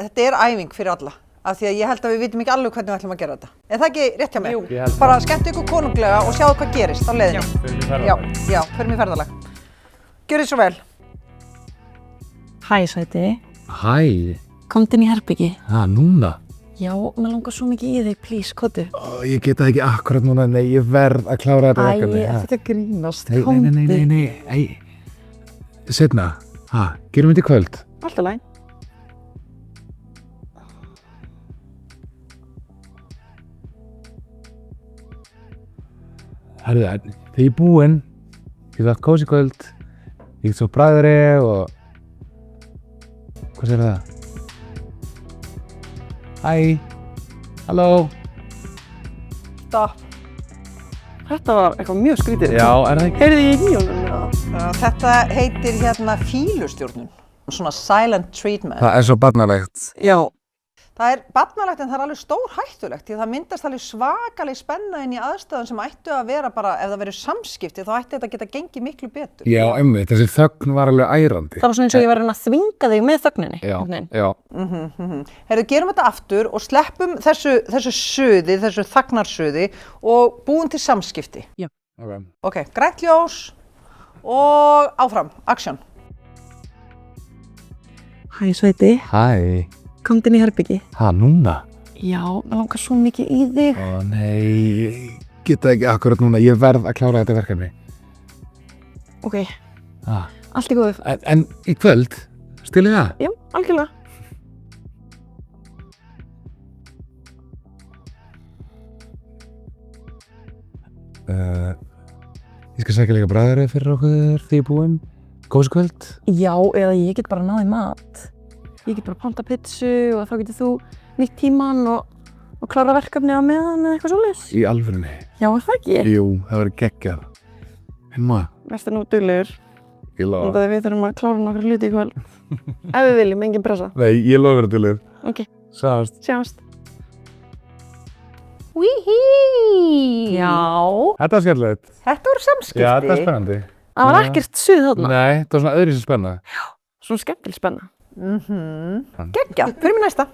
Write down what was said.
þetta æfing fyrir alla. Af því að ég held að við vitum ekki alveg hvernig við ætlum að gera þetta. Er það ekki rétt hjá mér? Jú. Bara skemmtu ykkur konunglega og sjáðu hvað gerist á leiðinni. Já, förum í ferðalag. Gjörðu svo vel. Hæ, Sæti. Hæ. Komdu inn í herbyggi. Núna? Já, mér langar svo mikið í þig, please, kottu. Ég get það ekki akkurat núna, nei, ég verð að klára þetta verkefni. Þetta grínast, Nei. Seinna, gerum þetta í kvöld. Alltaf læn. Herðu, þegar ég er búinn, ég get haft kósí kvöld, ég get svo bræðri og... Hvað segir það? Hæ, halló. Stopp. Þetta var eitthvað mjög skrítið. Já, það ekki? Heyrðu ég í honum? Þetta heitir fílustjórnun. Svona silent treatment. Það er svo barnalegt. Já. Það er barnalegt en það er alveg stórhættulegt því að það myndast alveg svakaleg spenna inn í aðstöðum sem ættu að vera bara, ef það verður samskipti þá ætti þetta að geta gengið miklu betur. Já, einmitt, þessi þögn var alveg ærandi. Það var svona eins og ég var að reyna að þvinga þig með þögninni. Já. Heyrðu, gerum þetta aftur og sleppum þessu suði, þessu þagnarsuði og búum til samskipti. Já. Ok, grænt ljós og áfram, action. Hæ, Sveiti. Hæ. Komdu inn í herbyggi. Núna? Já, mér langar svo mikið í þig. Nei, ég get það ekki akkurat núna, ég verð að klára þetta verkefni. Ok, allt í góðu. En í kvöld, stilið það? Já, algjörlega. Ég skal sækja líka bræðari fyrir okkur þegar ég er búinn. Góðs kvöld? Já, eða ég get bara náði mat. Ég get bara panta pizzu og þá getur þú nýtt tíman og klára verkefni á meðan eða eitthvað svoleiðis. Í alvörunni? Já, er það ekki? Jú, það verður geggjað. Verstu nú duglegur. Ég lofa. Þannig að við þurfum að klára nokkra hluti í kvöld. Ef við viljum, engin pressa. Nei, ég lofa verður duglegur. Ok. Sjáumst. Hí. Já. Þetta var skemmtilegt. Þetta voru samskipti. Já, þetta var spennandi. Það var ekkert suð þarna. Nei, þetta var svona öðruvísi spenna. Já, svona skemmtileg spenna. Geggjað, fyrir mig næsta.